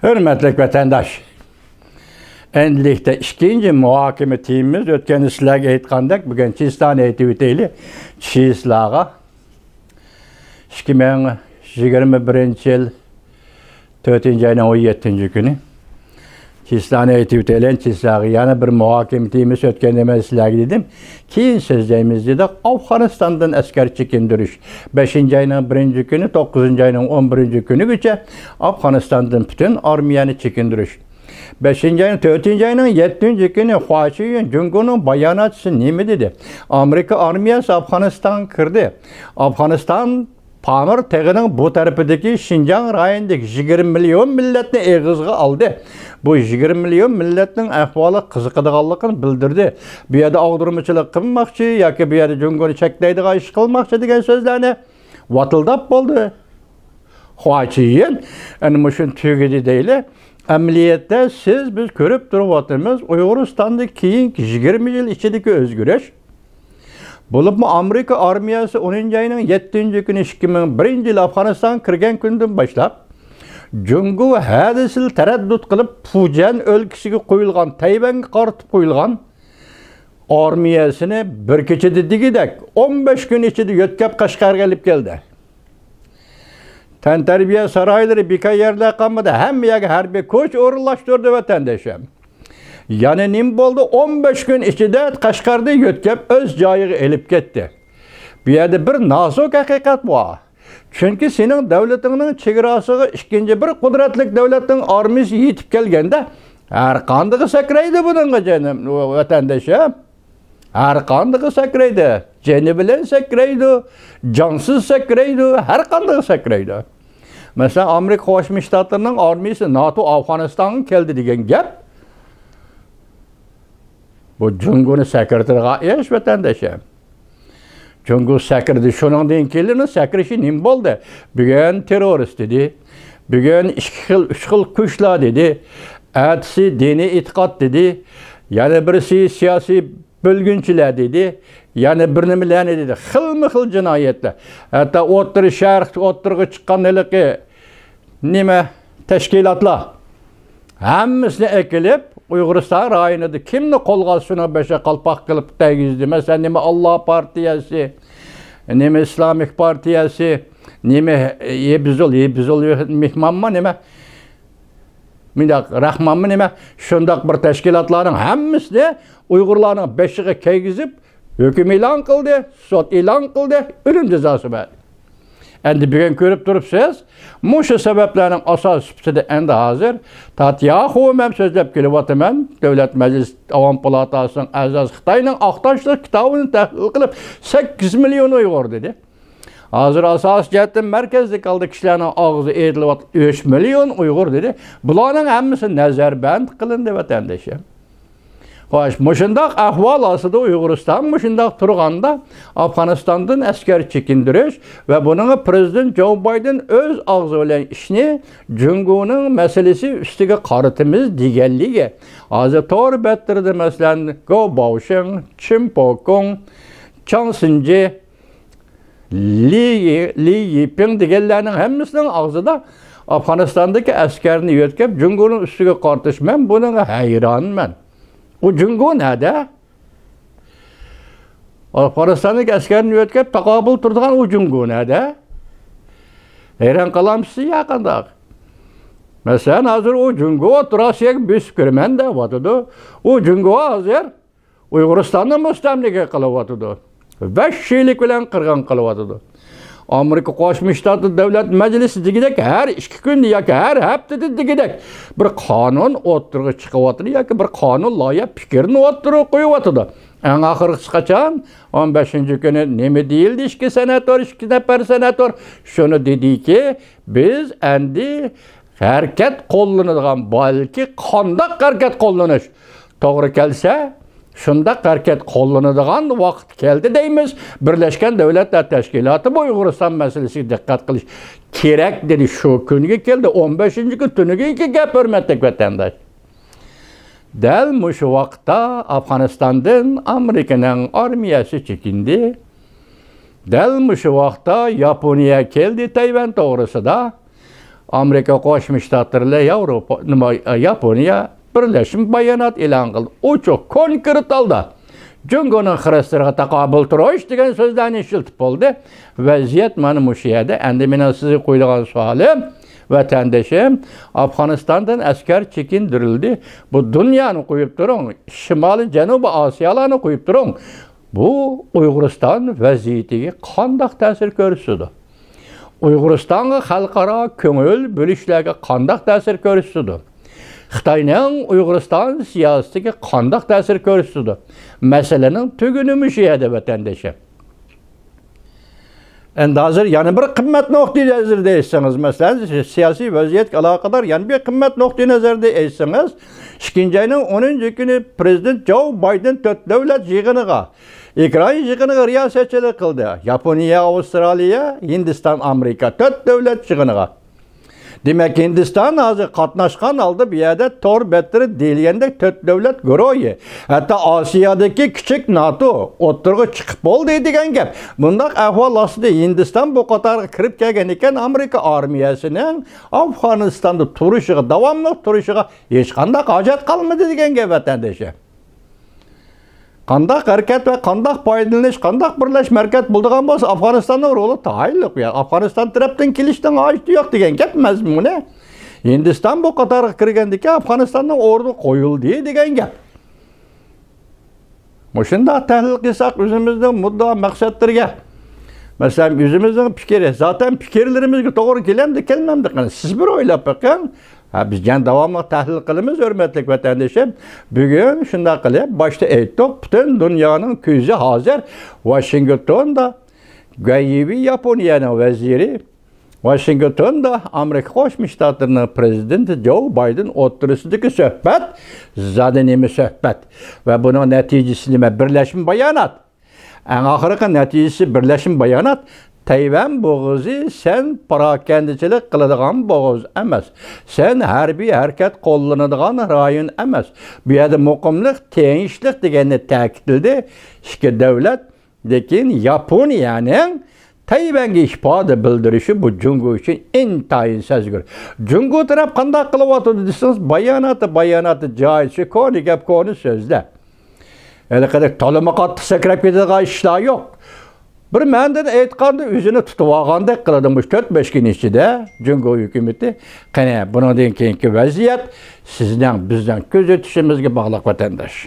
Hürmetli vatandaş, endilikte ikinci muhakeme timimiz ötken sizlerge aytkandak bugün Çistan eğitimiyeli Çislağa 2021 yıl 4. ayının 17. günü Çistan eğitimiyeli Çislağa yana bir muhakeme timimiz ötken demez sizlerge dedim. Keyin sözlerimizde de Afganistan'dan asker çekindiriş 5. ayının 1. günü 9. ayının 11. günü güce Afganistan'dan bütün armiyanı çekindiriş. 5. ayının 4. ayının 7. günü Huachi'nin Cungun'un bayanatçısı nemi dedi? Amerika armiyası Afganistan kırdı. Afganistan Pamir teğinin bu tarafındaki Şinjan rayonundaki 20 milyon milletini eğizge aldı. Bu 20 milyon milletin ahvalı kızıqıdığanlıqını bildirdi. Bu yerda ağdırmıçılık qılmaqçı, yoki bu yerda Cungun'u çeklaydigan iş qılmaqçı degan so'zlarni vatıldap bo'ldi. Huachiyin, ana shuni tugidi deyli. Amaliyotda biz ko'rib turibotimiz Uyg'uristonda keyingi 20 yil ichidagi o'zgarish. Bo'libmi Amerika armiyasi 10 ayının 7. günü 2001 yil Afg'oniston kirgan kundan boshlab Jungu hadisil taraddud qilib Fujian o'lkasiga qo'yilgan, Tayvanga qaratib qo'yilgan armiyasini bir kechada degidek 15 kun ichida yo'tkab Qashqarga olib keldi. Tantarbiya saroylari bekor yerlar qolmadi, hamma yerga harbiy kuch o'rinlashtirdi vatandoshim. Yani nim bo'ldi 15 kun ichida Qashqarda yo'tkab o'z joyiga olib ketdi. Bu yerda bir nozik haqiqat bor. Chunki sening davlatingning chegarasiga ikkinchi bir qudratli davlatning armiyasi yetib kelganda har qanday sakraydi buningga jonim vatandoshim. Har qanday sakraydi. Jeni bilan sakraydi, jonsiz sakraydi, har qanday sakraydi. Mesela Amerika Qo'shma Shtatlarining armiyasi NATO Afg'onistonga keldi degan gap bu Cunguni sakirtirgan ish vatandoshim. Jungu sakirdi, shuningdan keyin sakrishi nim bo'ldi? Bugun terrorist dedi. Bugun uch xil kuchlar dedi. Atsi diniy e'tiqod dedi. Yana birisi siyosiy bölgünçiler dedi. Yani bir nimalarni dedi. Xilma-xil jinoyatlar. Hatta O'rta Sharq, o'rtaga chiqqan nima tashkilotlar hammasini ekilib Uyg'uriston rayonida kimni qo'lga shuni besha qalpoq qilib tegizdi. Masalan, nima Allah partiyasi, nima Islomik partiyasi, nima Yebizul Mehmonmi nima Mindaq Rahmonmi nima shundaq bir tashkilotlarning hammasini Uyg'urlarning beshiga tegizib hukm e'lon qildi, sud e'lon qildi, o'lim jazosi berdi. Endi bugun ko'rib turibsiz, mushu sabablarning asos sifatida endi hozir Tatyaxu ham so'zlab kelyapman. Davlat Majlis Avom palatasining a'zosi Xitoyning Aqtoshlik kitobini tahlil qilib 8 million Uyg'ur dedi. Hozir asos jihatdan markazda qoldi kishilarning og'zi e'tilyapti 3 million Uyg'ur dedi. Bularning hammasi nazarband qilindi vatandoshim. Xo'sh, mushundaq ahvol ostida Uyg'uriston mushundaq turganda Afg'onistondan askar chekindirish va buning prezident Joe Biden o'z og'zi bilan ishni Junguning masalasi ustiga qaratimiz deganligi. Hozir to'g'ri battirdi masalan Go Baoshing, Chimpokong, Chang Sinji, Li Yiping deganlarning hammasining og'zida Afg'onistondagi askarni yo'tkab Junguning ustiga qaratish. Men bunga hayronman. O Jungu nerede? Afganistan'daki askerini yo'tkab taqobil turgan o Jungu nerede? Hayron qolamsiz yaqinda. Mesela hozir o Jungu Rossiyaga bosib kirman deyapti. O Jungu hozir Uyg'uristonni mustamlika qilyapti. Vahshiylik bilan qirg'in qilyapti. Amerika Qo'shma Shtatlar Davlat Majlisi degidek her 2 kun yoki her haftada degidek bir qonun o'tirg'i chiqyapti yoki bir qonun loyiha fikrini o'tirib qo'yapti. Eng oxirgisi qachon 15 kuni nima deyildi? 2 senator, 2 nafar senator shuni dediki, biz endi harakat qo'llanadigan, balki qanday harakat qo'llanish to'g'ri kelsa shunda harakat qo'llanadigan vaqt keldi deymiz. Birlashgan Davlatlar Tashkiloti bu Uyg'uriston masalasiga diqqat qilish kerak dedi. Shu kunga keldi. 15 kun tuniga gap hurmatli vatandosh. Dal mushu vaqtda Afg'onistondan Amerikaning armiyasi chekindi. Dal mushu vaqtda Yaponiya keldi Tayvan to'g'risida. Amerika Qo'shma Shtatlar bilan Yaponiya birlashim bayonot e'lon qildi. Ochiq konkret holda Jungoning xiristlarga taqobil turish degan so'zlarni ishlatib bo'ldi. Vaziyat mana shu yerda. Endi men sizga qo'yadigan savolim, vatandoshim, Afg'onistondan askar chekindirildi. Bu dunyoni qo'yib turing, Shimoliy Janubiy Osiyolarni qo'yib turing. Bu Uyg'uriston vaziyatiga qanday ta'sir ko'rsatdi? Uyg'uristonga xalqaro ko'ngil bo'lishlarga qanday ta'sir ko'rsatdi? Xitoyning Uyg'uriston siyosatiga qanday ta'sir ko'rsatdi? Masalaning tuguni shu yerda vatandoshim. Endi hozir yana bir qimmat nuqtai nazarda aytsangiz, masalan, siyosiy vaziyatga aloqador yana bir qimmat nuqtai nazarda aytsangiz, 2-oyning 10-kuni prezident Joe Biden 4 davlat yig'iniga, ekran yig'iniga riyosatchilik qildi. Yaponiya, Avstraliya, Hindiston, Amerika 4 davlat yig'iniga. Demek Hindistan hozir qatnashgan holda bu yerda tor bettiri deyilgandek 4 davlat guruhi. Hatta Osiyodagi kichik NATO o'tirg'i chiqib bo'ldi degan gap. Bundaq ahvol ostida Hindiston bu qatorga kirib kelgan ekan, Amerika armiyasining Afg'onistonda turishiga, davomli turishiga hech qanday hojat qolmadi degan gap vatandoshlar. Qanday harakat va qanday foydalanish, qanday birlash markaz bo'ldigan bo'lsa, Afg'onistonning roli tayinliq. Afg'oniston tarafdan kelishdan hojati yo'q degan gap mazmuni. Hindiston bu qatorga kirgandiki, Afg'onistonning o'rni qo'yildi degan gap. Shunda tahlil qilsak o'zimizning muddao maqsadlarga, masalan, o'zimizning fikri, zaten fikrlarimizga to'g'ri kelamdi, kelmamdi. Siz bir o'ylab boqing. Biz davomli tahlil qilamiz, hurmatli vatandoshlar. Bugun shunday qilib, boshda aytdik, butun dunyoning ko'zi hozir Washingtonda G'ayibiy Yaponiyaning vaziri, Washingtonda Amerika Qo'shma Shtatlarining prezidenti Joe Biden o'rtasidagi suhbat zadanimi suhbat va buning natijasi nima? Birlashma bayonot. Eng oxirgi natijasi birlashma bayonot. Tayvan bo'g'ozi sen parokandichilik qiladigan bo'g'oz emas. Sen harbiy harakat qo'llanadigan rayon emas. Bu yerda muqimlik, tengishlik deganni ta'kidladi. Ikki davlat, lekin Yaponiyaning Tayvanga ifoda bildirishi bu Jungo uchun intayin sezgir. Jungo taraf qanday qilyapti desangiz, bayonoti joyicha ko'ni gap ko'ni so'zlar. Hali tolima qattiq sakrab ketadigan ishlar yo'q. Bir menden aytganda o'zini tutib olgandek qiladi bu 4-5 kun ichida Jungo hukumati. Qani bundan keyingi vaziyat sizdan bizdan ko'z o'tishimizga bog'liq vatandosh.